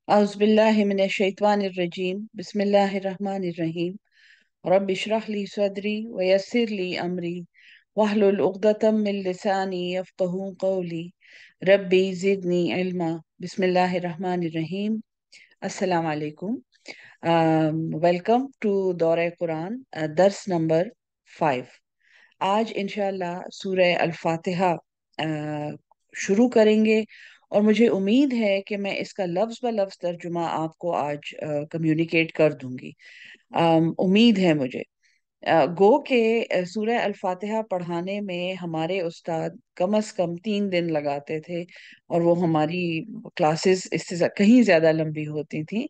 औज़ुबिल्लाहिमिनश्शैतानिर्रजीम बिस्मिल्लाहिर्रहमानिर्रहीम रब्बि इश्रह ली सदरी वयस्सिर ली अमरी वहलुल उक़दतम मिन लिसानी यफ़क़हू क़ौली रब्बी ज़िदनी इल्मा। बिस्मिल्लाहिर्रहमानिर्रहीम। अस्सलाम वालेकुम। वेलकम टू दौरे कुरान, दर्स नंबर 5। आज इंशाल्लाह सूरह अल-फातिहा शुरू करेंगे और मुझे उम्मीद है कि मैं इसका लफ्ज़ ब लफ्ज़ तर्जुमा आपको आज कम्युनिकेट कर दूंगी। उम्मीद है मुझे। गो के सूरह अल-फातिहा पढ़ाने में हमारे उस्ताद कम से कम 3 दिन लगाते थे और वो हमारी क्लासेस इससे कहीं ज़्यादा लंबी होती थी।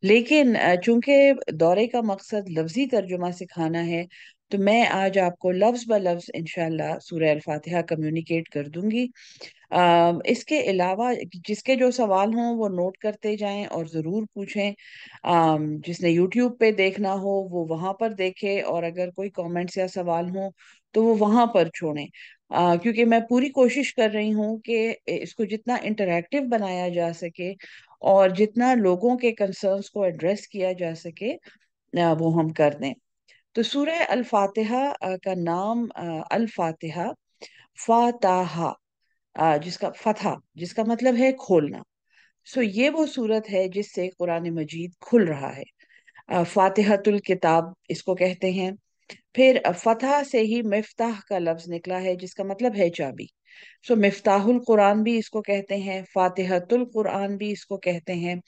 लेकिन चूंकि दौरे का मकसद लफ्ज़ी तर्जुमा सिखाना है, तो मैं आज आपको लफ्ज़ ब लफ्ज़ इंशाल्लाह सूरह अल-फातिहा कम्युनिकेट कर दूंगी। इसके अलावा जिसके जो सवाल हों वो नोट करते जाएं और ज़रूर पूछें। जिसने यूट्यूब पे देखना हो वो वहाँ पर देखे, और अगर कोई कमेंट्स या सवाल हों तो वो वहाँ पर छोड़ें। क्योंकि मैं पूरी कोशिश कर रही हूँ कि इसको जितना इंटरैक्टिव बनाया जा सके और जितना लोगों के कंसर्न्स को एड्रेस किया जा सके, वो हम कर दें। तो सूरह अल फातिहा का नाम अल फातिहा, फाताहा, जिसका फतहा, जिसका मतलब है खोलना। सो ये वो सूरत है जिससे कुरान मजीद खुल रहा है। फातिहतुल किताब इसको कहते हैं। फिर फतह से ही मिफ्ताह का लफ्ज निकला है, जिसका मतलब है चाबी। सो मिफ्ताहुल कुरान भी इसको कहते हैं, फातिहतुल कुरान भी इसको कहते हैं।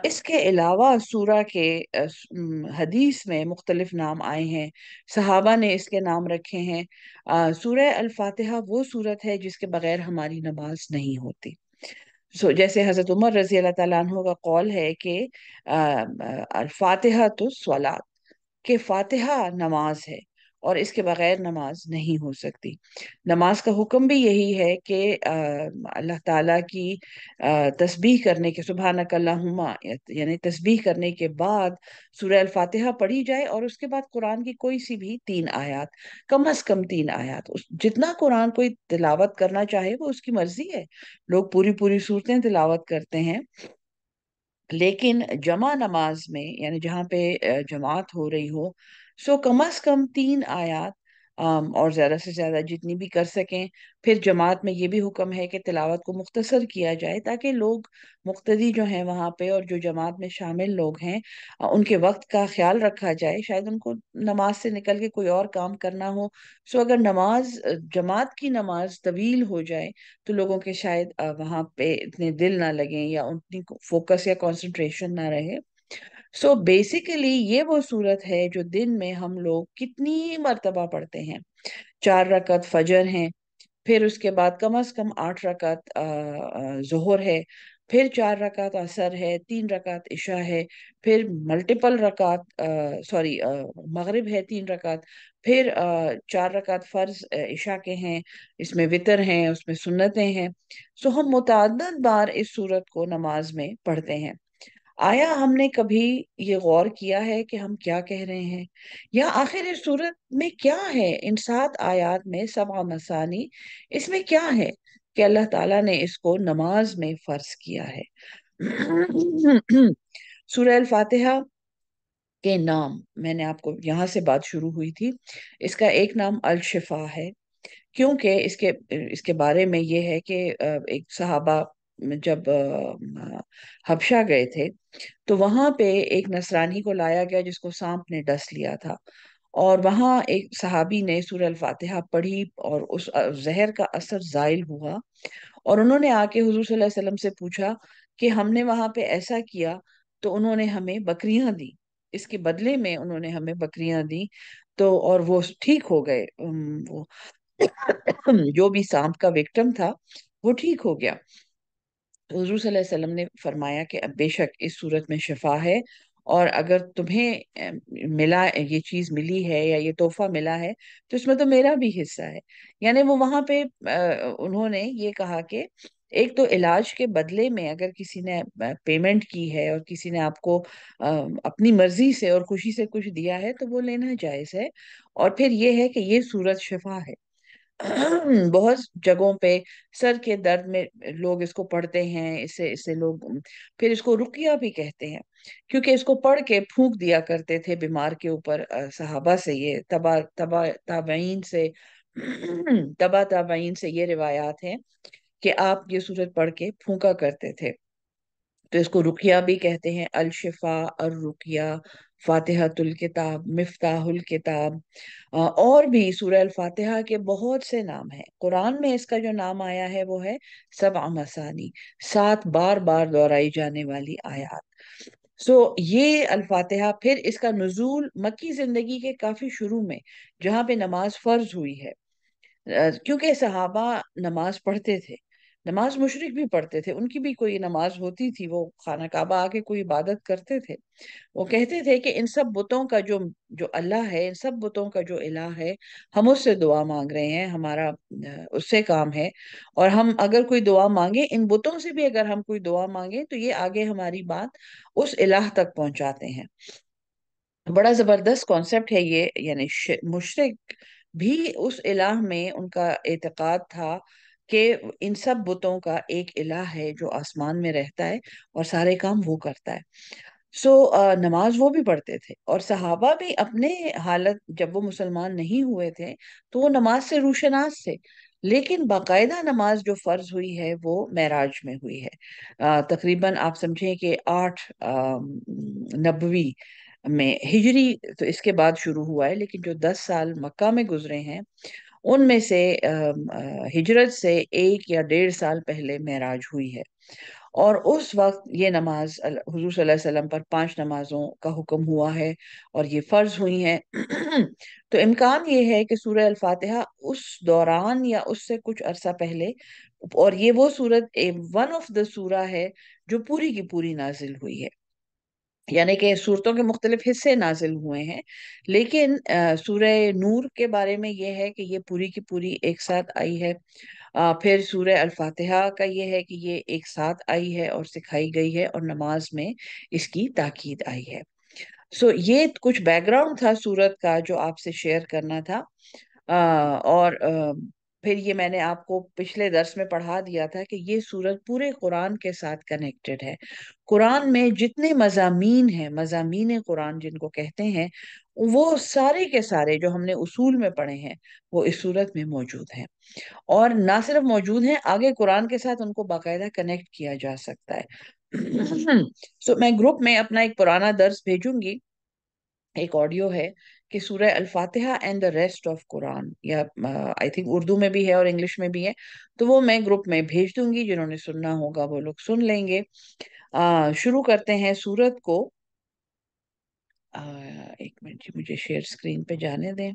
इसके अलावा सूरा के हदीस में मुख्तलिफ नाम आए हैं। सहाबा ने इसके नाम रखे हैं। सूरह अल फातिहा वो सूरत है जिसके बगैर हमारी नमाज नहीं होती। जैसे हजरत उमर रजी अल्लाह ताला अन्हु का कौल है कि अल फातिहा तो स्वलात, कि फातिहा नमाज है और इसके बगैर नमाज नहीं हो सकती। नमाज का हुक्म भी यही है कि अल्लाह ताला की तस्बीह करने के, सुबहानक अल्लाहुम्मा, यानी तस्बीह करने के बाद सूरह अल फातिहा पढ़ी जाए और उसके बाद कुरान की कोई सी भी 3 आयत, कम से कम 3 आयत, जितना कुरान कोई तिलावत करना चाहे वो उसकी मर्जी है। लोग पूरी पूरी सूरतें तिलावत करते हैं, लेकिन जमा नमाज में, यानी जहाँ पे जमात हो रही हो, सो कम से कम 3 आयत, और ज्यादा से ज्यादा जितनी भी कर सकें। फिर जमात में ये भी हुक्म है कि तिलावत को मुख्तसर किया जाए, ताकि लोग मुक्तदी जो हैं वहाँ पे और जो जमात में शामिल लोग हैं, उनके वक्त का ख्याल रखा जाए। शायद उनको नमाज से निकल के कोई और काम करना हो। सो अगर नमाज, जमात की नमाज तवील हो जाए तो लोगों के शायद वहाँ पे इतने दिल ना लगे या उतनी फोकस या कंसंट्रेशन ना रहे। सो बेसिकली ये वो सूरत है जो दिन में हम लोग कितनी मर्तबा पढ़ते हैं। 4 रकात फजर हैं, फिर उसके बाद कम से कम 8 रकात जोहर है, फिर 4 रकात असर है, 3 रकात इशा है, फिर मल्टीपल रकात, सॉरी, मगरिब है 3 रकात, फिर 4 रकात फर्ज इशा के हैं, इसमें वितर हैं, उसमें सुन्नतें हैं। सो हम मुतअद्दिद बार इस सूरत को नमाज में पढ़ते हैं। आया हमने कभी ये गौर किया है कि हम क्या कह रहे हैं, या आखिर इस सूरत में क्या है? इन 7 आयत में, 7 मसानी, इसमें क्या है कि अल्लाह ताला ने इसको नमाज में फर्ज किया है? सूरह अल फातिहा के नाम, मैंने आपको यहाँ से बात शुरू हुई थी, इसका एक नाम अल शिफा है, क्योंकि इसके इसके बारे में ये है कि एक सहाबा जब हबशा गए थे, तो वहां पे एक नसरानी को लाया गया जिसको सांप ने डस लिया था। और वहां एक सहाबी ने सूरह अल फातिहा पढ़ी और उस जहर का असर जाइल हुआ। और उन्होंने आके हुजूर सल्लल्लाहु अलैहि वसल्लम से पूछा कि हमने वहां पे ऐसा किया तो उन्होंने हमें बकरियां दी, इसके बदले में उन्होंने हमें बकरियां दी, तो और वो ठीक हो गए। वो जो भी सांप का विक्टिम था वो ठीक हो गया। तो हुजूर सल्लल्लाहु अलैहि वसल्लम ने फरमाया कि अब बेशक इस सूरत में शिफा है, और अगर तुम्हें मिला, ये चीज मिली है या ये तोहफा मिला है, तो इसमें तो मेरा भी हिस्सा है। यानी वो वहां पे उन्होंने ये कहा कि एक तो इलाज के बदले में अगर किसी ने पेमेंट की है और किसी ने आपको अपनी मर्जी से और खुशी से कुछ दिया है, तो वो लेना जायज है। और फिर ये है कि ये सूरत शिफा है। बहुत जगहों पे सर के दर्द में लोग इसको पढ़ते हैं, इससे इससे लोग फिर इसको रुकिया भी कहते हैं, क्योंकि इसको पढ़ के फूंक दिया करते थे बीमार के ऊपर। सहाबा से ये तबा तबा ताबईन से तबा ताबईन से ये रिवायात हैं कि आप ये सूरत पढ़ के फूंका करते थे। तो इसको रुकिया भी कहते हैं, अल शिफा, अल रुकिया, फातिहातुल किताब, मिफ्ताहुल किताब। और भी सूरह अल फातिहा के बहुत से नाम हैं। कुरान में इसका जो नाम आया है वो है सबअ मसानी, 7 बार बार दोहराई जाने वाली आयत। ये अल फातिहा, फिर इसका नुजूल मक्की जिंदगी के काफी शुरू में, जहाँ पे नमाज फर्ज हुई है। क्योंकि सहाबा नमाज पढ़ते थे, नमाज मुशरिक भी पढ़ते थे, उनकी भी कोई नमाज होती थी, वो खाना काबा आके कोई इबादत करते थे। वो कहते थे कि इन सब बुतों का जो जो अल्लाह है, इन सब बुतों का जो इलाह है, हम उससे दुआ मांग रहे हैं, हमारा उससे काम है। और हम अगर कोई दुआ मांगे, इन बुतों से भी अगर हम कोई दुआ मांगे, तो ये आगे हमारी बात उस इलाह तक पहुंचाते हैं। बड़ा जबरदस्त कॉन्सेप्ट है ये। यानी मुशरिक भी उस इलाह में, उनका एतकाद था कि इन सब बुतों का एक इलाह है जो आसमान में रहता है और सारे काम वो करता है। नमाज वो भी पढ़ते थे, और सहाबा भी अपने हालत जब वो मुसलमान नहीं हुए थे तो वो नमाज से रूशनास थे। लेकिन बाकायदा नमाज जो फर्ज हुई है वो मेराज में हुई है। तकरीबन आप समझें कि 8 नबवी में, हिजरी तो इसके बाद शुरू हुआ है, लेकिन जो 10 साल मक्का में गुजरे हैं उनमें से हिजरत से 1 या 1.5 साल पहले मेराज हुई है। और उस वक्त ये नमाज हुजूर सल्लल्लाहु अलैहि वसल्लम पर 5 नमाजों का हुक्म हुआ है और ये फर्ज हुई हैं। तो इम्कान ये है कि सूरह अल फातिहा उस दौरान या उससे कुछ अरसा पहले, और ये वो सूरत वन ऑफ द सूरा है जो पूरी की पूरी नाजिल हुई है। यानी कि सूरतों के मुख्तलिफ हिस्से नाजिल हुए हैं, लेकिन सूरह नूर के बारे में यह है कि ये पूरी की पूरी एक साथ आई है। फिर सूरह अल फातिहा का ये है कि ये एक साथ आई है और सिखाई गई है, और नमाज में इसकी ताकीद आई है। ये कुछ बैकग्राउंड था सूरत का जो आपसे शेयर करना था। और फिर ये मैंने आपको पिछले दर्स में पढ़ा दिया था कि ये सूरत पूरे कुरान के साथ कनेक्टेड है। कुरान में जितने मजामीन हैं, मजामीन कुरान जिनको कहते हैं, वो सारे के सारे जो हमने उसूल में पढ़े हैं वो इस सूरत में मौजूद हैं। और ना सिर्फ मौजूद हैं, आगे कुरान के साथ उनको बाकायदा कनेक्ट किया जा सकता है। मैं ग्रुप में अपना एक पुराना दर्स भेजूंगी, एक ऑडियो है कि Surah al Fatiha and the rest of Quran, या आई थिंक उर्दू में भी है और इंग्लिश में भी है। तो वो मैं ग्रुप में भेज दूंगी, जिन्होंने सुनना होगा वो लोग सुन लेंगे। शुरू करते हैं सूरत को। आ, एक मिनट जी, मुझे शेयर स्क्रीन पे जाने दें।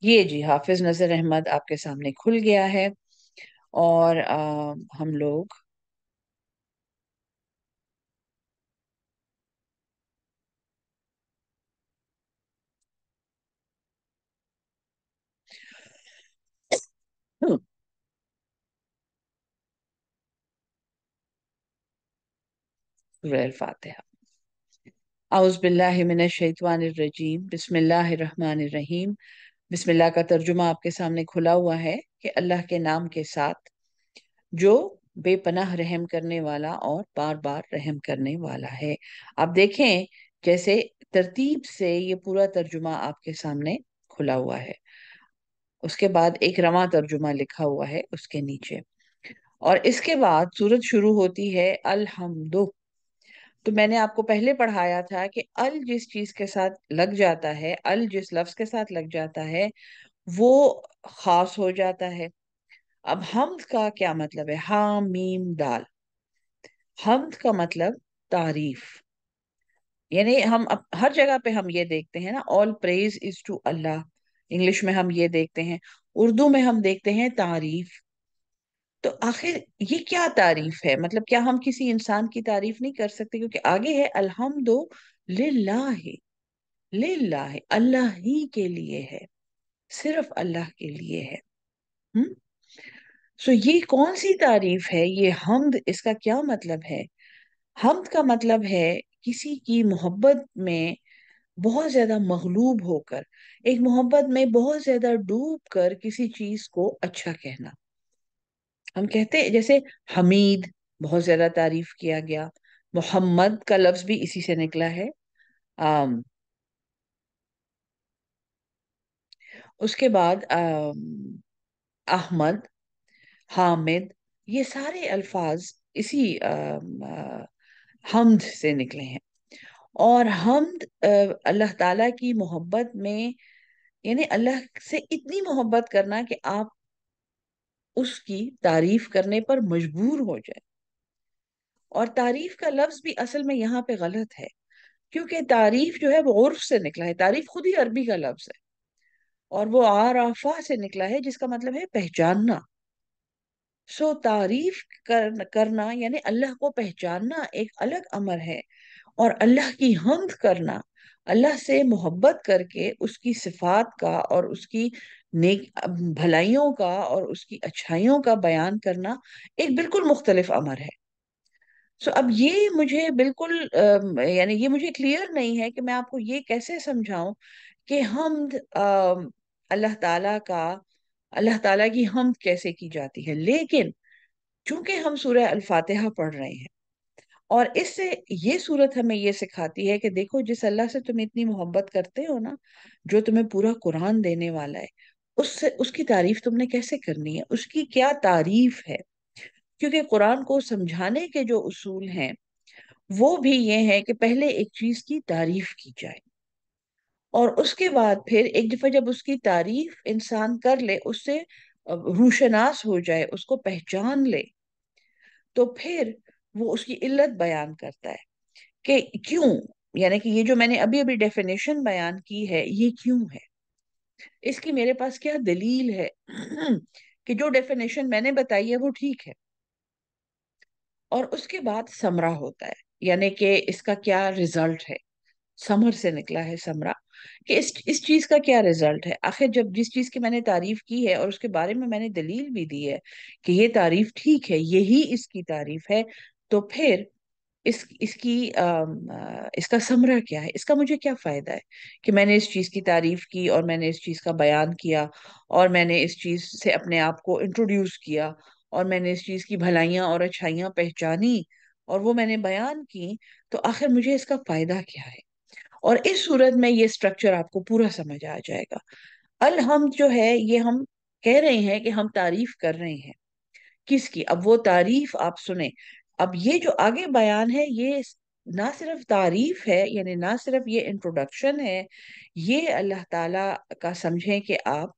ये जी, हाफिज नजर अहमद आपके सामने खुल गया है। और हम लोग सूरह अल फातिहा। औज़ बिल्लाहि मिनश शैतानिर रजीम, बिस्मिल्लाहिर रहमानिर रहीम। बिस्मिल्लाह का तर्जुमा आपके सामने खुला हुआ है कि अल्लाह के नाम के साथ जो बेपनाह रहम करने वाला और बार बार रहम करने वाला है। आप देखें जैसे तरतीब से ये पूरा तर्जुमा आपके सामने खुला हुआ है, उसके बाद एक रमा तर्जुमा लिखा हुआ है उसके नीचे, और इसके बाद सूरत शुरू होती है अलहम्दु। तो मैंने आपको पहले पढ़ाया था कि अल जिस चीज के साथ लग जाता है, अल जिस लफ्ज के साथ लग जाता है वो खास हो जाता है। अब हमद का क्या मतलब है? हा मीम दाल। हमद का मतलब तारीफ। यानी हम हर जगह पे हम ये देखते हैं ना, all praise is to Allah. English में हम ये देखते हैं, उर्दू में हम देखते हैं तारीफ। तो आखिर ये क्या तारीफ है? मतलब क्या हम किसी इंसान की तारीफ नहीं कर सकते? क्योंकि आगे है अल्हम्दु लिल्लाहि, लिल्लाहि, अल्लाह ही के लिए है, सिर्फ अल्लाह के लिए है। हम्म। ये कौन सी तारीफ है? ये हमद, इसका क्या मतलब है? हमद का मतलब है किसी की मोहब्बत में बहुत ज्यादा मगलूब होकर, एक मोहब्बत में बहुत ज्यादा डूब कर किसी चीज को अच्छा कहना। हम कहते हैं जैसे हमीद, बहुत ज्यादा तारीफ किया गया। मोहम्मद का लफ्ज भी इसी से निकला है। आम, उसके बाद अहमद, हामिद, ये सारे अल्फाज इसी हमद से निकले हैं। और हमद अल्लाह ताला की मोहब्बत में, यानी अल्लाह से इतनी मोहब्बत करना कि आप उसकी तारीफ करने पर मजबूर हो जाए। और तारीफ का लफ्ज भी असल में यहाँ पे गलत है, क्योंकि तारीफ जो है वो उर्फ से निकला है। तारीफ खुद ही अरबी का लफ्ज है, और वो आराफा से निकला है, जिसका मतलब है पहचानना। सो तारीफ करना यानी अल्लाह को पहचानना एक अलग अमर है। और अल्लाह की हम्द करना, अल्लाह से मोहब्बत करके उसकी सिफात का और उसकी नेक भलाइयों का और उसकी अच्छाइयों का बयान करना एक बिल्कुल मुख्तलिफ अमर है। सो अब ये मुझे बिल्कुल यानी ये मुझे क्लियर नहीं है कि मैं आपको ये कैसे समझाऊं कि हम्द अल्लाह ताला का, अल्लाह ताला की हम्द कैसे की जाती है। लेकिन चूंकि हम सूरह अल फातिहा पढ़ रहे हैं, और इससे ये सूरत हमें ये सिखाती है कि देखो, जिस अल्लाह से तुम इतनी मोहब्बत करते हो ना, जो तुम्हें पूरा कुरान देने वाला है, उससे उसकी तारीफ तुमने कैसे करनी है, उसकी क्या तारीफ है। क्योंकि कुरान को समझाने के जो उसूल हैं वो भी ये है कि पहले एक चीज की तारीफ की जाए, और उसके बाद फिर एक दफा जब उसकी तारीफ इंसान कर ले, उससे रूशनास हो जाए, उसको पहचान ले, तो फिर वो उसकी इल्लत बयान करता है कि क्यों, यानी कि ये जो मैंने अभी अभी डेफिनेशन बयान की है ये क्यों है, इसकी मेरे पास क्या दलील है कि जो डेफिनेशन मैंने बताई है वो ठीक है। और उसके बाद समरा होता है, यानी कि इसका क्या रिजल्ट है। समर से निकला है समरा, कि इस चीज का क्या रिजल्ट है। आखिर जब जिस चीज की मैंने तारीफ की है और उसके बारे में मैंने दलील भी दी है कि ये तारीफ ठीक है, यही इसकी तारीफ है, तो फिर इसका समरा क्या है, इसका मुझे क्या फायदा है कि मैंने इस चीज की तारीफ की और मैंने इस चीज का बयान किया, और मैंने इस चीज से अपने आप को इंट्रोड्यूस किया, और मैंने इस चीज की भलाइयां और अच्छाइयां पहचानी, और वो मैंने बयान की। तो आखिर मुझे इसका फायदा क्या है। और इस सूरत में ये स्ट्रक्चर आपको पूरा समझ आ जाएगा। अल हम जो है, ये हम कह रहे हैं कि हम तारीफ कर रहे हैं किसकी। अब वो तारीफ आप सुने। अब ये जो आगे बयान है, ये ना सिर्फ तारीफ है, यानी ना सिर्फ ये इंट्रोडक्शन है, ये अल्लाह ताला का समझें कि आप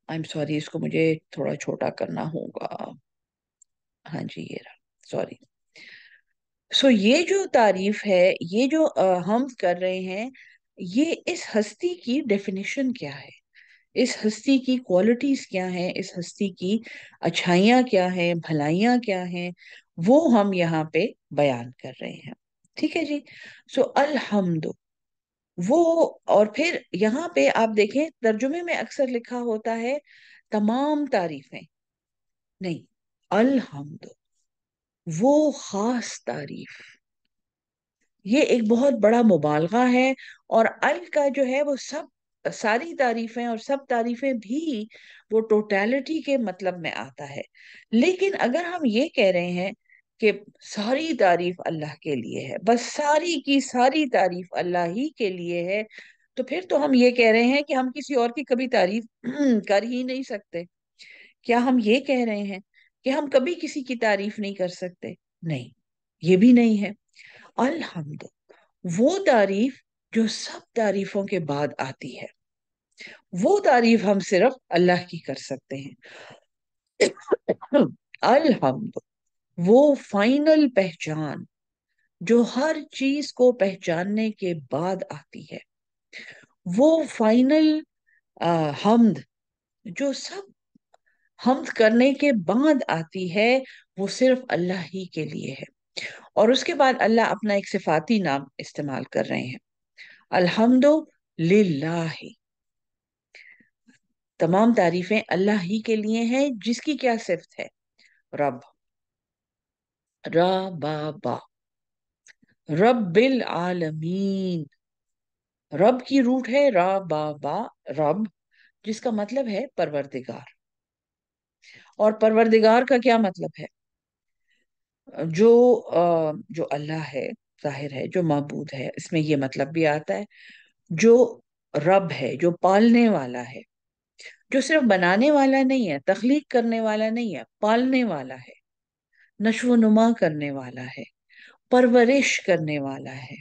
आई एम सॉरी, इसको मुझे थोड़ा छोटा करना होगा। हाँ जी, ये रहा, सॉरी। सो ये जो तारीफ है, ये जो हम कर रहे हैं, ये इस हस्ती की डेफिनेशन क्या है, इस हस्ती की क्वालिटीज क्या हैं, इस हस्ती की अच्छाइयाँ क्या हैं, भलाइयाँ क्या हैं, वो हम यहाँ पे बयान कर रहे हैं। ठीक है जी। सो अल्हम्दु, वो, और फिर यहाँ पे आप देखें तर्जुमे में अक्सर लिखा होता है तमाम तारीफें, नहीं, अल्हम्दु, वो खास तारीफ। ये एक बहुत बड़ा मुबालगा है। और अल का जो है वो सब, सारी तारीफें और सब तारीफें भी वो टोटलिटी के मतलब में आता है। लेकिन अगर हम ये कह रहे हैं कि सारी तारीफ अल्लाह के लिए है, बस सारी की सारी तारीफ अल्लाह ही के लिए है, तो फिर तो हम ये कह रहे हैं कि हम किसी और की कभी तारीफ कर ही नहीं सकते। क्या हम ये कह रहे हैं कि हम कभी किसी की तारीफ नहीं कर सकते? नहीं, ये भी नहीं है। अल्हम्द, वो तारीफ जो सब तारीफों के बाद आती है, वो तारीफ हम सिर्फ अल्लाह की कर सकते हैं। अल्हम्द, वो फाइनल पहचान जो हर चीज को पहचानने के बाद आती है, वो फाइनल हमद जो सब हमद करने के बाद आती है, वो सिर्फ अल्लाह ही के लिए है। और उसके बाद अल्लाह अपना एक सिफाती नाम इस्तेमाल कर रहे हैं, अल्हम्दु लिल्लाहि, तमाम तारीफें अल्लाह ही के लिए हैं, जिसकी क्या सिफत है, रब। را با با، रब्बिल आलमीन। रब की रूट है रा बा बा, रब, जिसका मतलब है परवरदिगार। और परवरदिगार का क्या मतलब है? जो अल्लाह है, जाहिर है जो माबूद है, इसमें ये मतलब भी आता है। जो रब है, जो पालने वाला है, जो सिर्फ बनाने वाला नहीं है, तख्लीक करने वाला नहीं है, पालने वाला है, नशो नुमा करने वाला है, परवरिश करने वाला है,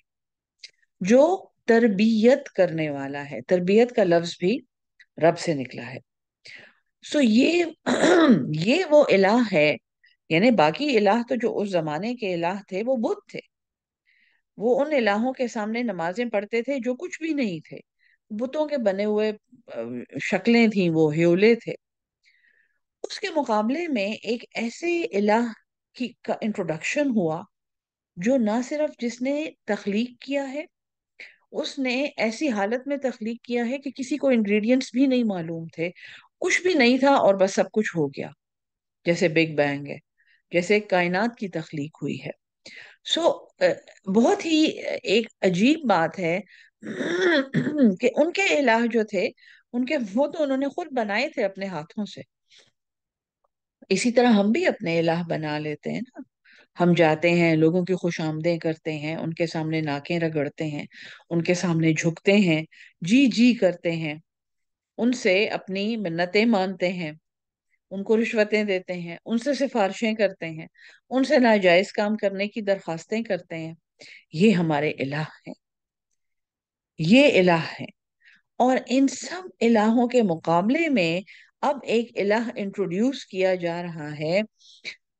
जो तरबियत करने वाला है। तरबियत का लफ्ज भी रब से निकला है। सो ये ये वो इलाह है। यानी बाकी इलाह तो जो उस जमाने के इलाह थे वो बुत थे। वो उन इलाहों के सामने नमाजें पढ़ते थे जो कुछ भी नहीं थे, बुतों के बने हुए शक्लें थी, वो ह्योले थे। उसके मुकाबले में एक ऐसे इलाह की का इंट्रोडक्शन हुआ जो ना सिर्फ जिसने तख्लीक किया है, उसने ऐसी हालत में तख्लीक किया है कि किसी को इंग्रेडिएंट्स भी नहीं मालूम थे, कुछ भी नहीं था और बस सब कुछ हो गया। जैसे बिग बैंग है, जैसे कायनात की तख्लीक हुई है। सो बहुत ही एक अजीब बात है कि उनके इलाह जो थे, उनके वो तो उन्होंने खुद बनाए थे अपने हाथों से। इसी तरह हम भी अपने इलाह बना लेते हैं ना। हम जाते हैं, लोगों की खुशामदें करते हैं, उनके सामने नाकें रगड़ते हैं, उनके सामने झुकते हैं, जी जी करते हैं, उनसे अपनी मिन्नतें मानते हैं, उनको रिश्वतें देते हैं, उनसे सिफारिशें करते हैं, उनसे नाजायज काम करने की दरखास्तें करते हैं। ये हमारे इलाह हैं, ये इलाह हैं। और इन सब इलाहों के मुकाबले में अब एक इलाह इंट्रोड्यूस किया जा रहा है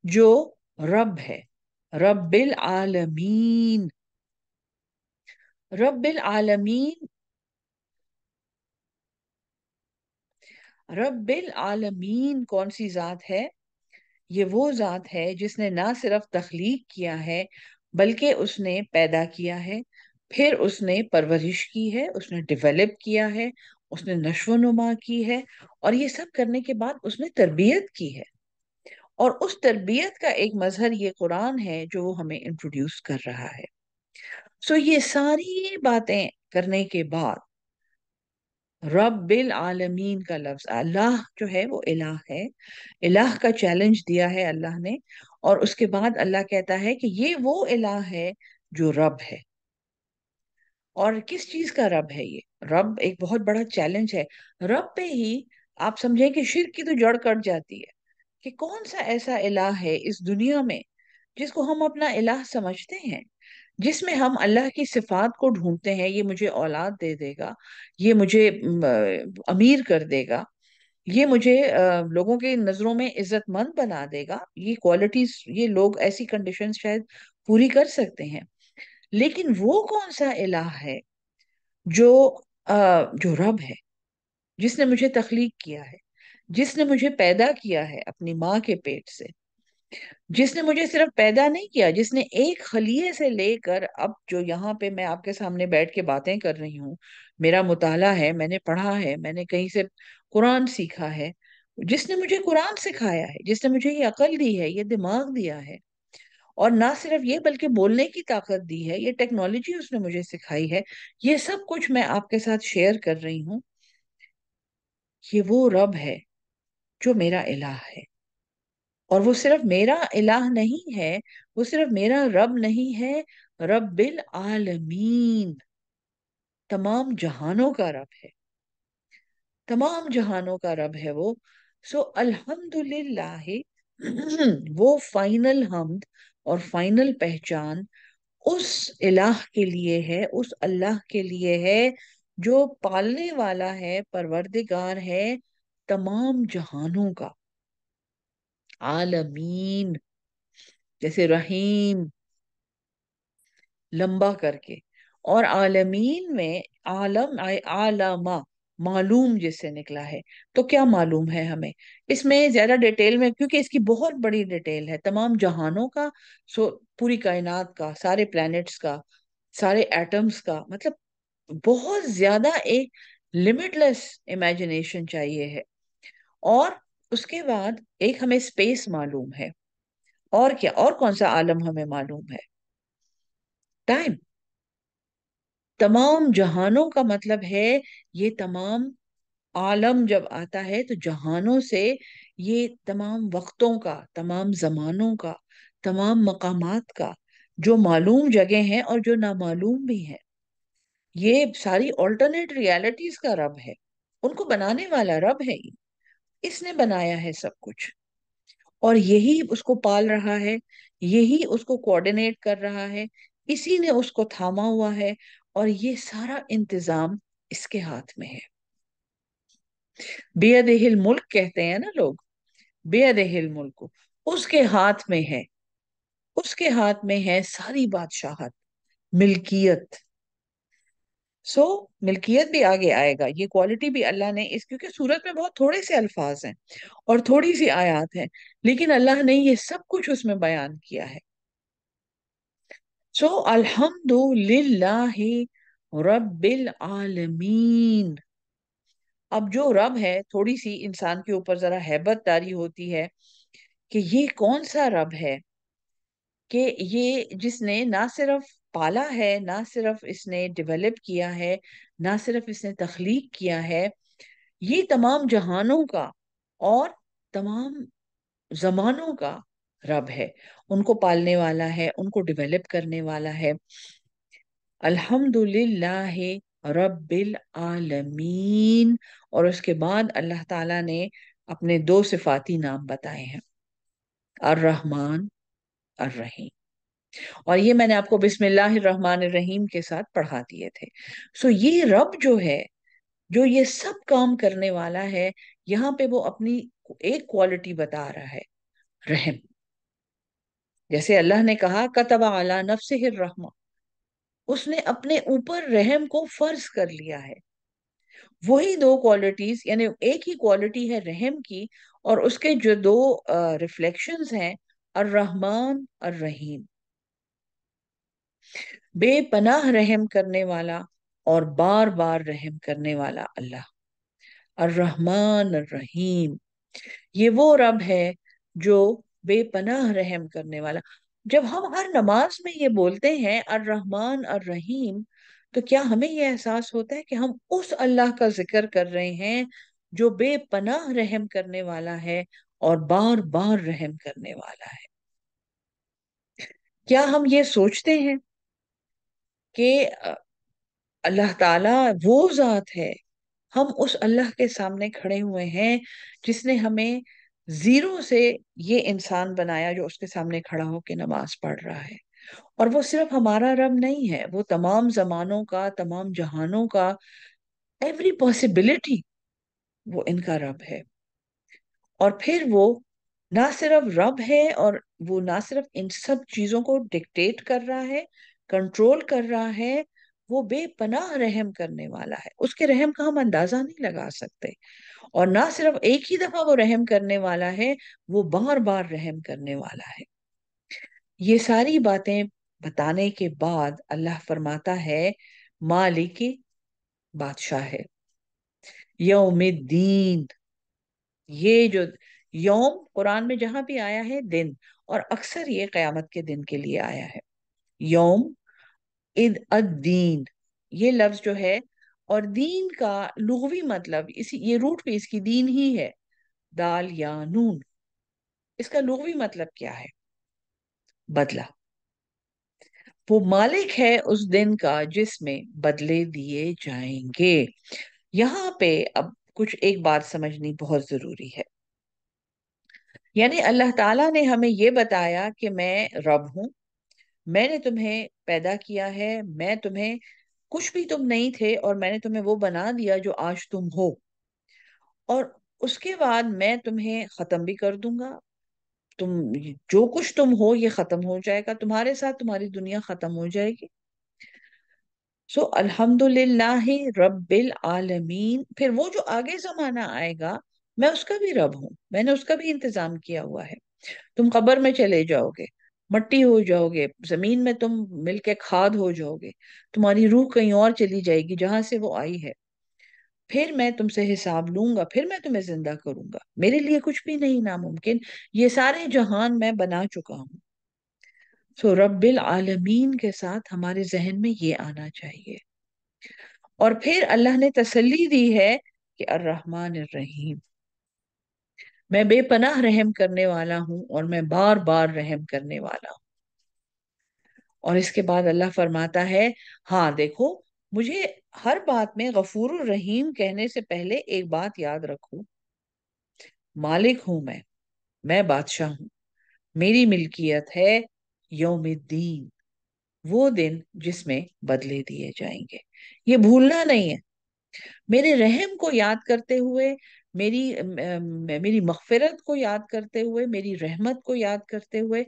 जो रब है। रब्बिल आलमीन। रब्बिल आलमीन। रब्बिल आलमीन कौन सी जात है? ये वो जात है जिसने ना सिर्फ तख्लीक किया है, बल्कि उसने पैदा किया है, फिर उसने परवरिश की है, उसने डेवलप किया है, उसने नशो नुमा की है, और ये सब करने के बाद उसने तरबियत की है। और उस तरबियत का एक मजहर ये कुरान है जो वो हमें इंट्रोड्यूस कर रहा है। सो ये सारी बातें करने के बाद रब्बिल आलमीन का लफ्ज, अल्लाह जो है वो इलाह है, इलाह का चैलेंज दिया है अल्लाह ने। और उसके बाद अल्लाह कहता है कि ये वो इलाह है जो रब है। और किस चीज का रब है ये? रब एक बहुत बड़ा चैलेंज है। रब पे ही आप समझें कि शिर्क की तो जड़ कट जाती है। कि कौन सा ऐसा इलाह है इस दुनिया में जिसको हम अपना इलाह समझते हैं, जिसमें हम अल्लाह की सिफात को ढूंढते हैं, ये मुझे औलाद दे देगा, ये मुझे अमीर कर देगा, ये मुझे लोगों की नजरों में इज्जतमंद बना देगा, ये क्वालिटीज ये लोग ऐसी कंडीशन शायद पूरी कर सकते हैं। लेकिन वो कौन सा इलाह है जो जो रब है, जिसने मुझे तख्लीक किया है, जिसने मुझे पैदा किया है अपनी माँ के पेट से, जिसने मुझे सिर्फ पैदा नहीं किया, जिसने एक खलिए से लेकर अब जो यहाँ पे मैं आपके सामने बैठ के बातें कर रही हूँ, मेरा मुताला है, मैंने पढ़ा है, मैंने कहीं से कुरान सीखा है, जिसने मुझे कुरान सिखाया है, जिसने मुझे ये अकल दी है, ये दिमाग दिया है, और ना सिर्फ ये बल्कि बोलने की ताकत दी है, ये टेक्नोलॉजी उसने मुझे सिखाई है, ये सब कुछ मैं आपके साथ शेयर कर रही हूँ। ये वो रब है जो मेरा इलाह है। और वो सिर्फ मेरा इलाह नहीं है, वो सिर्फ मेरा रब नहीं है, रब्बिल आलमीन, तमाम जहानों का रब है, तमाम जहानों का रब है वो। सो अल्हम्दुलिल्लाह, वो फाइनल हमद और फाइनल पहचान उस इलाह के लिए है, उस अल्लाह के लिए है जो पालने वाला है, परवरदिगार है तमाम जहानों का। आलमीन, जैसे रहीम, लंबा करके। और आलमीन में आलम आलमा, मालूम जिससे निकला है। तो क्या मालूम है हमें? इसमें ज्यादा डिटेल में, क्योंकि इसकी बहुत बड़ी डिटेल है तमाम जहानों का, सो पूरी कायनात का, सारे प्लैनेट्स का, सारे एटम्स का, मतलब बहुत ज्यादा एक लिमिटलेस इमेजिनेशन चाहिए है। और उसके बाद एक हमें स्पेस मालूम है, اور کیا، اور کون سا عالم ہمیں معلوم ہے؟ ٹائم. تمام جہانوں کا مطلب ہے، یہ تمام عالم جب آتا ہے تو جہانوں سے یہ تمام وقتوں کا، تمام زمانوں کا، تمام مقامات کا، جو معلوم جگہ ہیں اور جو نامعلوم بھی ہیں، یہ ساری آلٹرنیٹ ریالٹیز کا رب ہے. ان کو بنانے والا رب ہے ہی. اس نے بنایا ہے سب کچھ، اور یہی اس کو پال رہا ہے، یہی اس کو کوآرڈینیٹ کر رہا ہے، اسی نے اس کو تھاما ہوا ہے، اور یہ سارا انتظام اس کے ہاتھ میں ہے. بیدہ الملک کہتے ہیں نا لوگ، بیدہ الملک، اس کے ہاتھ میں ہے. اس کے ہاتھ میں ہے ساری بادشاہت، ملکیت. ملکیت بھی آگے آئے گا، یہ کوالٹی بھی اللہ نے کیونکہ سورت میں بہت تھوڑے سے الفاظ ہیں اور تھوڑی سی آیات ہیں، لیکن اللہ نے یہ سب کچھ اس میں بیان کیا ہے. الحمد للہ رب العالمین. اب جو رب ہے، تھوڑی سی انسان کے اوپر ذرا ہیبت داری ہوتی ہے کہ یہ کون سا رب ہے کہ یہ جس نے نہ صرف پالا ہے، نہ صرف اس نے ڈیولپ کیا ہے، نہ صرف اس نے تخلیق کیا ہے، یہ تمام جہانوں کا اور تمام زمانوں کا رب ہے. ان کو پالنے والا ہے، ان کو ڈیولپ کرنے والا ہے. الحمد للہ رب العالمین. اور اس کے بعد اللہ تعالیٰ نے اپنے دو صفاتی نام بتائے ہیں، الرحمن، الرحیم. اور یہ میں نے آپ کو بسم اللہ الرحمن الرحیم کے ساتھ پڑھا دیے تھے. یہ رب جو ہے، جو یہ سب کام کرنے والا ہے، یہاں پہ وہ اپنی ایک کوالٹی بتا رہا ہے، رحم. جیسے اللہ نے کہا کتب علی نفسہ الرحمہ، اس نے اپنے اوپر رحم کو فرض کر لیا ہے. وہی دو کوالٹیز، یعنی ایک ہی کوالٹی ہے رحم کی، اور اس کے جو دو ریفلیکشنز ہیں، الرحمن، الرحیم. بے پناہ رحم کرنے والا اور بار بار رحم کرنے والا اللہ، الرحمن الرحیم. یہ وہ رب ہے جو بے پناہ رحم کرنے والا. جب ہم ہر نماز میں یہ بولتے ہیں الرحمن الرحیم، تو کیا ہمیں یہ احساس ہوتا ہے کہ ہم اس اللہ کا ذکر کر رہے ہیں جو بے پناہ رحم کرنے والا ہے اور بار بار رحم کرنے والا ہے؟ کیا ہم یہ سوچتے ہیں کہ اللہ تعالیٰ وہ ذات ہے، ہم اس اللہ کے سامنے کھڑے ہوئے ہیں جس نے ہمیں زیرو سے یہ انسان بنایا جو اس کے سامنے کھڑا ہو کے نماز پڑھ رہا ہے. اور وہ صرف ہمارا رب نہیں ہے، وہ تمام زمانوں کا، تمام جہانوں کا، ایوری پاسبلٹی، وہ ان کا رب ہے. اور پھر وہ نہ صرف رب ہے، اور وہ نہ صرف ان سب چیزوں کو ڈکٹیٹ کر رہا ہے، کنٹرول کر رہا ہے، وہ بے پناہ رحم کرنے والا ہے. اس کے رحم کا ہم اندازہ نہیں لگا سکتے. اور نہ صرف ایک ہی دفعہ وہ رحم کرنے والا ہے، وہ بار بار رحم کرنے والا ہے. یہ ساری باتیں بتانے کے بعد اللہ فرماتا ہے مالک، بادشاہ ہے، یوم الدین. یہ جو یوم قرآن میں جہاں بھی آیا ہے دن، اور اکثر یہ قیامت کے دن کے لیے آیا ہے. یوم الدین یہ لفظ جو ہے، اور دین کا لغوی مطلب یہ روٹ پہ اس کی دین ہی ہے، دال یا نون. اس کا لغوی مطلب کیا ہے؟ بدلہ. وہ مالک ہے اس دن کا جس میں بدلے دیے جائیں گے. یہاں پہ اب کچھ ایک بات سمجھنی بہت ضروری ہے. یعنی اللہ تعالیٰ نے ہمیں یہ بتایا کہ میں رب ہوں، میں نے تمہیں پیدا کیا ہے، میں تمہیں کچھ بھی تم نہیں تھے اور میں نے تمہیں وہ بنا دیا جو آج تم ہو، اور اس کے بعد میں تمہیں ختم بھی کر دوں گا. تم جو کچھ تم ہو یہ ختم ہو جائے گا، تمہارے ساتھ تمہاری دنیا ختم ہو جائے گی. الحمد للہ رب العالمین. پھر وہ جو آگے زمانہ آئے گا، میں اس کا بھی رب ہوں، میں نے اس کا بھی انتظام کیا ہوا ہے. تم قبر میں چلے جاؤ گے، مٹی ہو جاؤ گے، زمین میں تم مل کے کھاد ہو جاؤ گے، تمہاری روح کہیں اور چلی جائے گی جہاں سے وہ آئی ہے. پھر میں تم سے حساب لوں گا، پھر میں تمہیں زندہ کروں گا، میرے لیے کچھ بھی نہیں ناممکن، یہ سارے جہان میں بنا چکا ہوں۔ سو رب العالمین کے ساتھ ہمارے ذہن میں یہ آنا چاہیے۔ اور پھر اللہ نے تسلی دی ہے کہ الرحمن الرحیم، میں بے پناہ رحم کرنے والا ہوں اور میں بار بار رحم کرنے والا ہوں۔ اور اس کے بعد اللہ فرماتا ہے، ہاں دیکھو، مجھے ہر بات میں غفور الرحیم کہنے سے پہلے ایک بات یاد رکھو، مالک ہوں میں بادشاہ ہوں، میری ملکیت ہے یوم الدین، وہ دن جس میں بدلے دیے جائیں گے۔ یہ بھولنا نہیں ہے، میرے رحم کو یاد کرتے ہوئے، میری مغفرت کو یاد کرتے ہوئے، میری رحمت کو یاد کرتے ہوئے،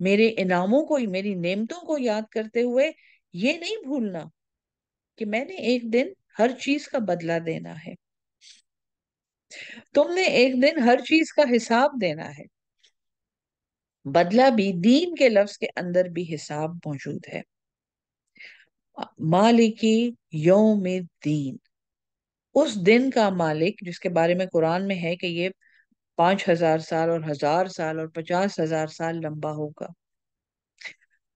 میرے انعاموں کو، میری نعمتوں کو یاد کرتے ہوئے یہ نہیں بھولنا کہ میں نے ایک دن ہر چیز کا بدلہ دینا ہے، تم نے ایک دن ہر چیز کا حساب دینا ہے۔ بدلہ بھی، دین کے لفظ کے اندر بھی حساب موجود ہے۔ مالکی یوم الدین، اس دن کا مالک جس کے بارے میں قرآن میں ہے کہ یہ 5,000 سال اور 1,000 سال اور 50,000 سال لمبا ہوگا۔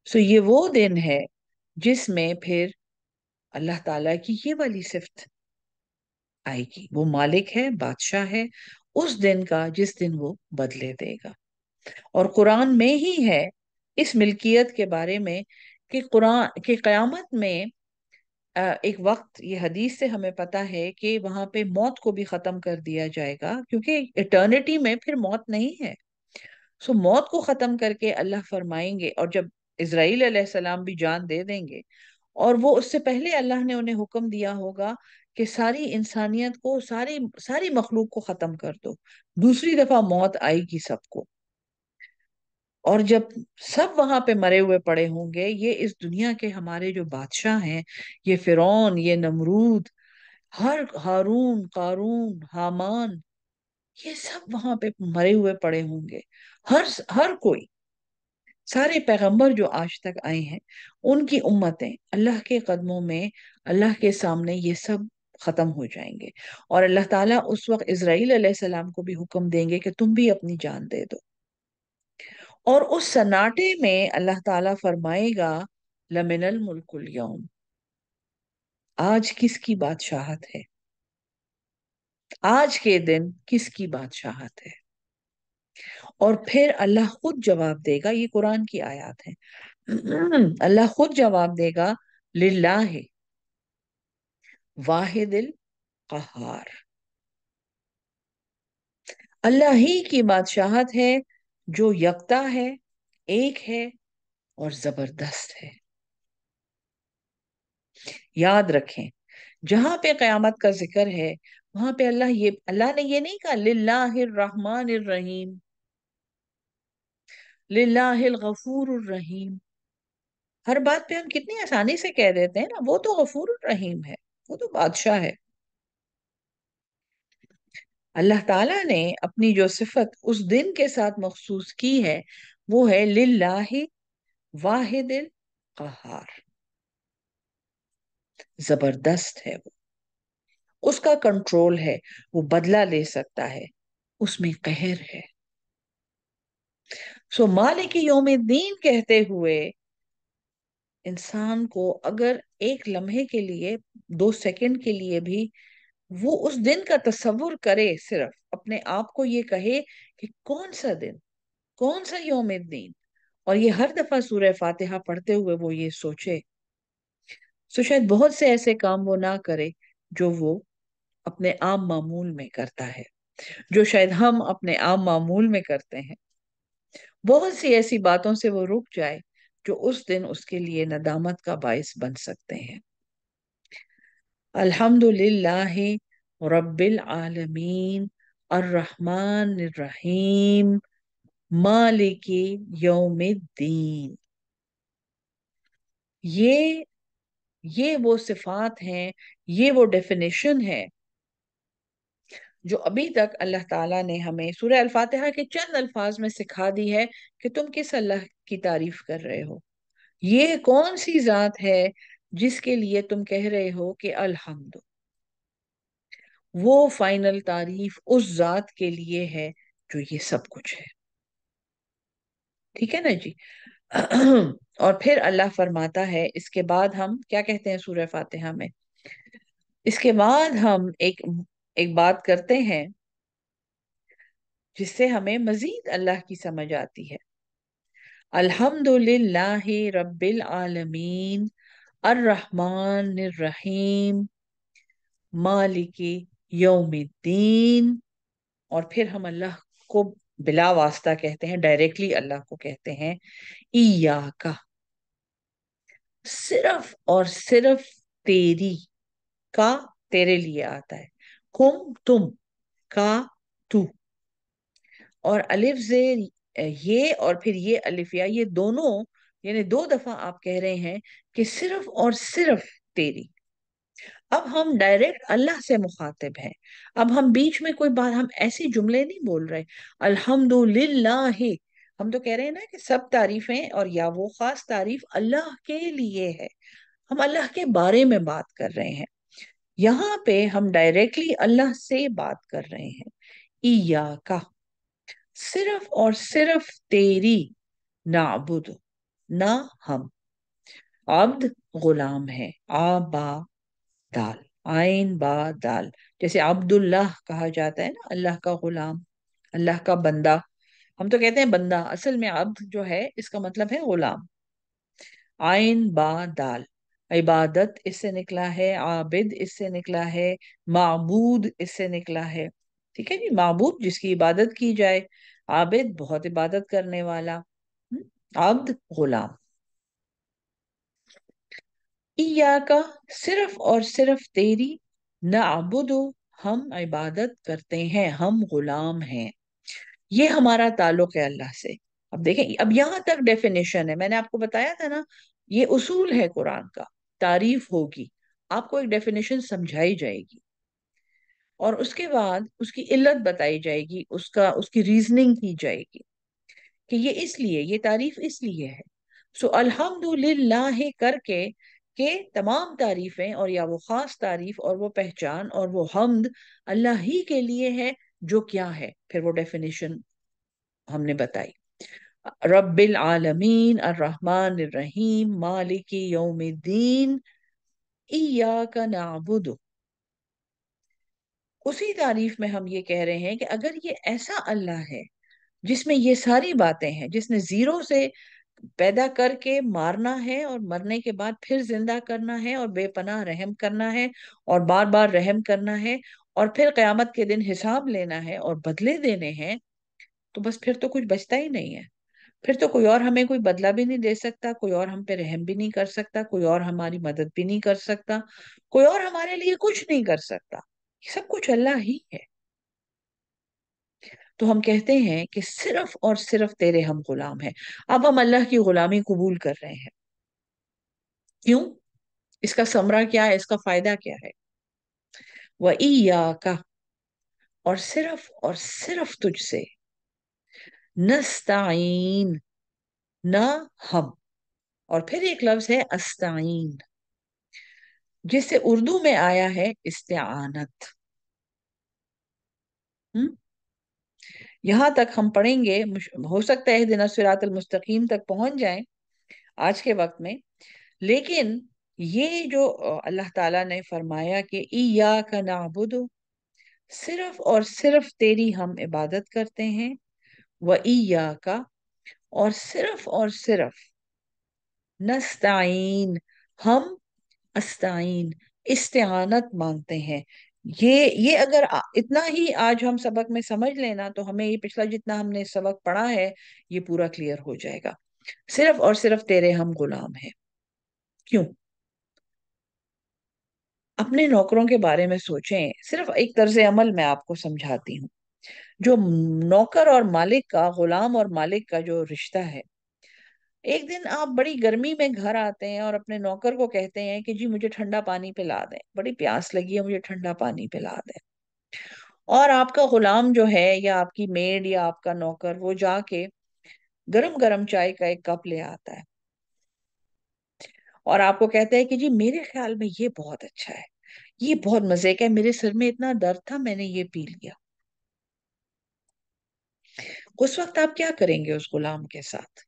سو یہ وہ دن ہے جس میں پھر اللہ تعالیٰ کی یہ والی صفت آئے گی، وہ مالک ہے، بادشاہ ہے، اس دن کا جس دن وہ بدلے دے گا۔ اور قرآن میں ہی ہے اس ملکیت کے بارے میں کہ قرآن کہ قیامت میں ایک وقت، یہ حدیث سے ہمیں پتا ہے کہ وہاں پہ موت کو بھی ختم کر دیا جائے گا، کیونکہ ایٹرنیٹی میں پھر موت نہیں ہے۔ سو موت کو ختم کر کے اللہ فرمائیں گے، اور جب اسرائیل علیہ السلام بھی جان دے دیں گے، اور وہ اس سے پہلے اللہ نے انہیں حکم دیا ہوگا کہ ساری انسانیت کو، ساری ساری مخلوق کو ختم کر دو، دوسری دفعہ موت آئے گی سب کو۔ اور جب سب وہاں پہ مرے ہوئے پڑے ہوں گے، یہ اس دنیا کے ہمارے جو بادشاہ ہیں، یہ فرعون، یہ نمرود، ہارون، قارون، حامان، یہ سب وہاں پہ مرے ہوئے پڑے ہوں گے، ہر کوئی، سارے پیغمبر جو آج تک آئے ہیں، ان کی امتیں اللہ کے قدموں میں، اللہ کے سامنے یہ سب ختم ہو جائیں گے۔ اور اللہ تعالیٰ اس وقت اسرائیل علیہ السلام کو بھی حکم دیں گے کہ تم بھی اپنی جان دے دو۔ اور اس سناٹے میں اللہ تعالیٰ فرمائے گا، لمن الملک اليوم، آج کس کی بادشاہت ہے، آج کے دن کس کی بادشاہت ہے۔ اور پھر اللہ خود جواب دے گا، یہ قرآن کی آیات ہیں، اللہ خود جواب دے گا، للہ واحد القہار، اللہ ہی کی بادشاہت ہے جو یکتا ہے، ایک ہے اور زبردست ہے۔ یاد رکھیں، جہاں پہ قیامت کا ذکر ہے، وہاں پہ اللہ نے یہ نہیں کہا للہ الرحمن الرحیم، للہ الغفور الرحیم۔ ہر بات پہ ہم کتنی آسانی سے کہہ دیتے ہیں نا، وہ تو غفور الرحیم ہے، وہ تو بادشاہ ہے۔ اللہ تعالیٰ نے اپنی جو صفت اس دن کے ساتھ مخصوص کی ہے، وہ ہے للہ واحد القہار، زبردست ہے وہ، اس کا کنٹرول ہے، وہ بدلہ لے سکتا ہے، اس میں قہر ہے۔ سو مالک یوم الدین کہتے ہوئے انسان کو اگر ایک لمحے کے لیے، 2 سیکنڈ کے لیے بھی وہ اس دن کا تصور کرے، صرف اپنے آپ کو یہ کہے کہ کون سا دن، کون سا یوم الدین، اور یہ ہر دفعہ سورہ فاتحہ پڑھتے ہوئے وہ یہ سوچے، تو شاید بہت سے ایسے کام وہ نہ کرے جو وہ اپنے عام معمول میں کرتا ہے، جو شاید ہم اپنے عام معمول میں کرتے ہیں۔ بہت سی ایسی باتوں سے وہ رک جائے جو اس دن اس کے لیے ندامت کا باعث بن سکتے ہیں۔ الحمد للہ رب العالمین، الرحمن الرحیم، مالک یوم الدین، یہ وہ صفات ہیں، یہ وہ ڈیفینیشن ہے جو ابھی تک اللہ تعالیٰ نے ہمیں سورہ الفاتحہ کے چند الفاظ میں سکھا دی ہے کہ تم کس اللہ کی تعریف کر رہے ہو، یہ کون سی ذات ہے جس کے لیے تم کہہ رہے ہو کہ الحمد۔ وہ فائنل तारीफ उस जात के लिए है जो ये सब कुछ है। ठीक है ना जी। और फिर अल्लाह फरमाता है, इसके बाद हम क्या कहते हैं सूरह फातिहा में, इसके बाद हम एक बात करते हैं जिससे हमें मजीद अल्लाह की समझ आती है। अल्हम्दुलिल्लाहि रब्बिल आलमीन अर्रहमानिर रहीम मालिकी यौमिद्दीन। और फिर हम अल्लाह को बिला वास्ता कहते हैं, डायरेक्टली अल्लाह को कहते हैं इय्याका, सिर्फ और सिर्फ तेरी, का तेरे लिए आता है, कुम तुम, का तू, और अलिफ से ये और फिर ये अलिफ या, ये दोनों यानी दो दफा आप कह रहे हैं कि सिर्फ और सिर्फ तेरी। अब हम डायरेक्ट अल्लाह से मुखातिब हैं। अब हम बीच में कोई बात, हम ऐसे जुमले नहीं बोल रहे। अल्हम्दुलिल्लाह, हम तो कह रहे हैं ना कि सब तारीफें और या वो खास तारीफ अल्लाह के लिए है, हम अल्लाह के बारे में बात कर रहे हैं। यहाँ पे हम डायरेक्टली अल्लाह से बात कर रहे हैं। ईया का, सिर्फ और सिर्फ तेरी, नाबुद, ना हम, अब्द गुलाम है, बा दाल, आइन बा दाल, जैसे अब्दुल्लाह कहा जाता है ना, अल्लाह का गुलाम, अल्लाह का बंदा। हम तो कहते हैं बंदा, असल में अब्द जो है इसका मतलब है गुलाम। आइन बा दाल, इबादत इससे निकला है, आबिद इससे निकला है, माबूद इससे निकला है। ठीक है जी, माबूद जिसकी इबादत की जाए, आबिद बहुत इबादत करने वाला, अब्द गुलाम। ईया का, सिर्फ और सिर्फ तेरी, नअबुदु, हम इबादत करते हैं, हम गुलाम हैं। ये हमारा ताल्लुक है अल्लाह से। अब देखें, अब यहां तक डेफिनेशन है, मैंने आपको बताया था ना, ये उसूल है कुरान का। तारीफ होगी, आपको एक डेफिनेशन समझाई जाएगी, और उसके बाद उसकी इल्लत बताई जाएगी, उसका उसकी रीजनिंग की जाएगी कि ये इसलिए, ये तारीफ इसलिए है। सो अल्हम्दुलिल्लाह करके के तमाम तारीफें और या वो खास तारीफ और वो पहचान और वो हम्द अल्लाह ही के लिए है। जो क्या है, फिर वो डेफिनेशन हमने बताई। रब्बिल आलमीन अर्रहमान रहीम मालिकी यौमिद्दीन इय्याका नअबुदु। उसी तारीफ में हम ये कह रहे हैं कि अगर ये ऐसा अल्लाह है जिसमें ये सारी बातें हैं, जिसने जीरो से पैदा करके मारना है और मरने के बाद फिर जिंदा करना है और बेपनाह रहम करना है और बार बार रहम करना है और फिर कयामत के दिन हिसाब लेना है और बदले देने हैं, तो बस फिर तो कुछ बचता ही नहीं है। फिर तो कोई और हमें कोई बदला भी नहीं दे सकता, कोई और हम पे रहम भी नहीं कर सकता, कोई और हमारी मदद भी नहीं कर सकता, कोई और हमारे लिए कुछ नहीं कर सकता। ये सब कुछ अल्लाह ही है। तो हम कहते हैं कि सिर्फ और सिर्फ तेरे हम गुलाम हैं। अब हम अल्लाह की गुलामी कबूल कर रहे हैं। क्यों? इसका समरा क्या है, इसका फायदा क्या है? वह इय्याका, और सिर्फ तुझसे, नस्ताइन, ना हम, और फिर एक लफ्ज है अस्ताइन, जिससे उर्दू में आया है इस्तेआनत। हम्म यहां तक हम पढ़ेंगे, हो सकता है दिन सिरातल मुस्तकीम तक पहुंच जाएं आज के वक्त में। लेकिन ये जो अल्लाह ताला ने फरमाया कि इय्याका नअबुदु, सिर्फ और सिर्फ तेरी हम इबादत करते हैं, व इय्याका, और सिर्फ नस्ताइन, हम अस्ताइन, इस्तेआनत मांगते हैं। ये अगर इतना ही आज हम सबक में समझ लेना, तो हमें ये पिछला जितना हमने सबक पढ़ा है ये पूरा क्लियर हो जाएगा। सिर्फ और सिर्फ तेरे हम गुलाम हैं। क्यों? अपने नौकरों के बारे में सोचें, सिर्फ एक तर्ज अमल मैं आपको समझाती हूँ। जो नौकर और मालिक का, गुलाम और मालिक का जो रिश्ता है, एक दिन आप बड़ी गर्मी में घर आते हैं और अपने नौकर को कहते हैं कि जी मुझे ठंडा पानी पिला दें, बड़ी प्यास लगी है, मुझे ठंडा पानी पिला दें। और आपका गुलाम जो है, या आपकी मेड या आपका नौकर, वो जाके गरम गरम चाय का एक कप ले आता है और आपको कहता है कि जी मेरे ख्याल में ये बहुत अच्छा है, یہ بہت مزے کا ہے، میرے سر میں اتنا درد تھا، میں نے یہ پی لیا۔ اس وقت آپ کیا کریں گے اس غلام کے ساتھ؟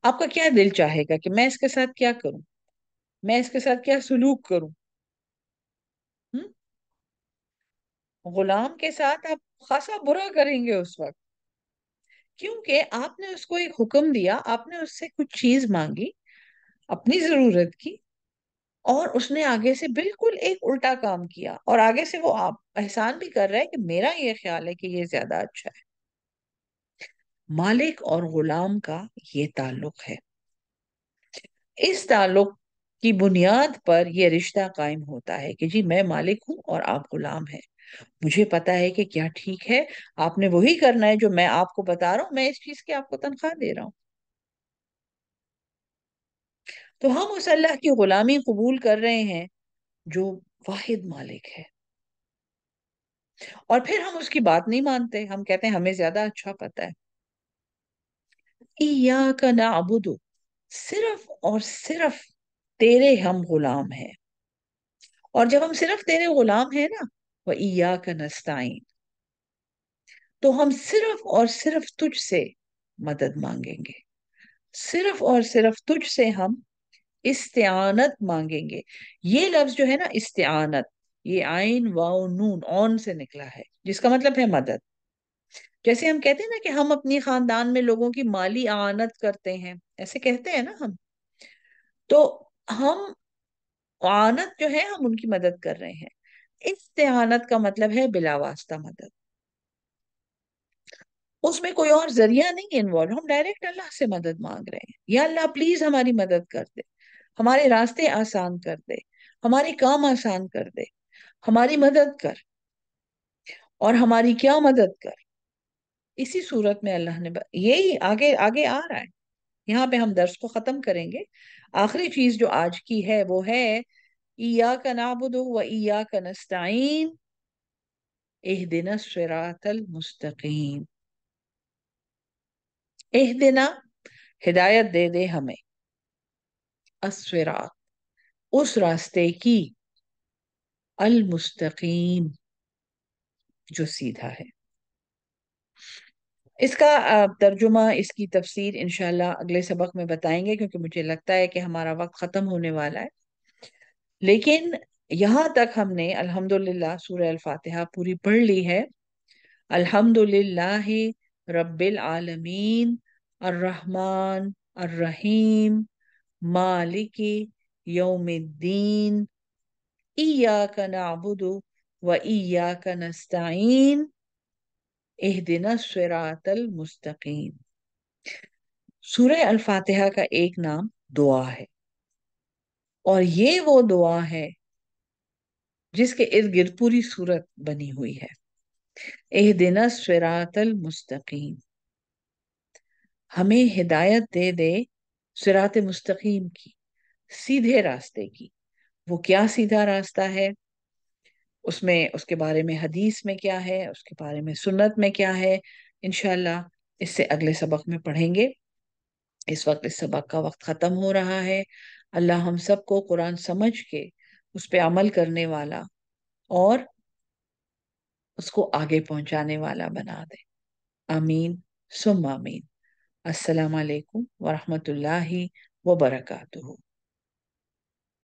آپ کا کیا دل چاہے گا کہ میں اس کے ساتھ کیا کروں، میں اس کے ساتھ کیا سلوک کروں؟ ہم؟ غلام کے ساتھ آپ خاصا برا کریں گے اس وقت، کیونکہ آپ نے اس کو ایک حکم دیا، آپ نے اس سے کچھ چیز مانگی اپنی ضرورت کی، اور اس نے آگے سے بالکل ایک الٹا کام کیا، اور آگے سے وہ آپ احسان بھی کر رہے ہیں کہ میرا یہ خیال ہے کہ یہ زیادہ اچھا ہے۔ مالک اور غلام کا یہ تعلق ہے، اس تعلق کی بنیاد پر یہ رشتہ قائم ہوتا ہے کہ جی میں مالک ہوں اور آپ غلام ہیں، مجھے پتا ہے کہ کیا ٹھیک ہے، آپ نے وہی کرنا ہے جو میں آپ کو بتا رہا ہوں، میں اس چیز کی آپ کو تنخواہ دے رہا ہوں۔ تو ہم اس اللہ کی غلامی قبول کر رہے ہیں جو واحد مالک ہے، اور پھر ہم اس کی بات نہیں مانتے، ہم کہتے ہیں ہمیں زیادہ اچھا پتا ہے۔ ایاک نعبد، صرف اور صرف تیرے ہم غلام ہیں، اور جب ہم صرف تیرے غلام ہیں نا، وَإِيَّاكَ نَسْتَعِينُ، تو ہم صرف اور صرف تجھ سے مدد مانگیں گے، صرف اور صرف تجھ سے ہم استعانت مانگیں گے۔ یہ لفظ جو ہے نا استعانت، یہ عین واو نون اون سے نکلا ہے، جس کا مطلب ہے مدد۔ جیسے ہم کہتے ہیں نا کہ ہم اپنی خاندان میں لوگوں کی مالی اعانت کرتے ہیں، ایسے کہتے ہیں نا ہم، تو ہم اعانت جو ہے ہم ان کی مدد کر رہے ہیں۔ استعانت کا مطلب ہے بلا واسطہ مدد، اس میں کوئی اور ذریعہ نہیں انوالو، ہم ڈائریکٹ اللہ سے مدد مانگ رہے ہیں، یا اللہ پلیز ہماری مدد کر دے، ہمارے راستے آسان کر دے، ہمارے کام آسان کر دے، ہماری مدد کر، اور ہماری کیا مدد کر۔ اسی صورت میں اللہ نے یہی آگے آگے آ رہا ہے، یہاں پہ ہم درس کو ختم کریں گے۔ آخری چیز جو آج کی ہے وہ ہے ایاک نعبد و ایاک نستعین اہدنا الصراط المستقیم۔ اہدنا، ہدایت دے دے ہمیں، الصراط، اس راستے کی، المستقیم، جو سیدھا ہے۔ اس کا ترجمہ، اس کی تفسیر انشاءاللہ اگلے سبق میں بتائیں گے، کیونکہ مجھے لگتا ہے کہ ہمارا وقت ختم ہونے والا ہے۔ لیکن یہاں تک ہم نے الحمدللہ سورہ الفاتحہ پوری پڑھ لی ہے۔ الحمدللہ رب العالمین، الرحمن الرحیم، مالک یوم الدین، ایاک نعبد و ایاک نستعین اہدنا الصراط المستقیم۔ سورہ الفاتحہ کا ایک نام دعا ہے، اور یہ وہ دعا ہے جس کے ارد گرد پوری سورت بنی ہوئی ہے۔ اہدنا الصراط المستقیم، ہمیں ہدایت دے دے صراط مستقیم کی، سیدھے راستے کی۔ وہ کیا سیدھا راستہ ہے، اس میں اس کے بارے میں حدیث میں کیا ہے، اس کے بارے میں سنت میں کیا ہے، انشاءاللہ اس سے اگلے سبق میں پڑھیں گے۔ اس وقت اس سبق کا وقت ختم ہو رہا ہے۔ اللہ ہم سب کو قرآن سمجھ کے اس پہ عمل کرنے والا اور اس کو آگے پہنچانے والا بنا دے۔ آمین ثم آمین۔ السلام علیکم ورحمۃ اللہ وبرکاتہ۔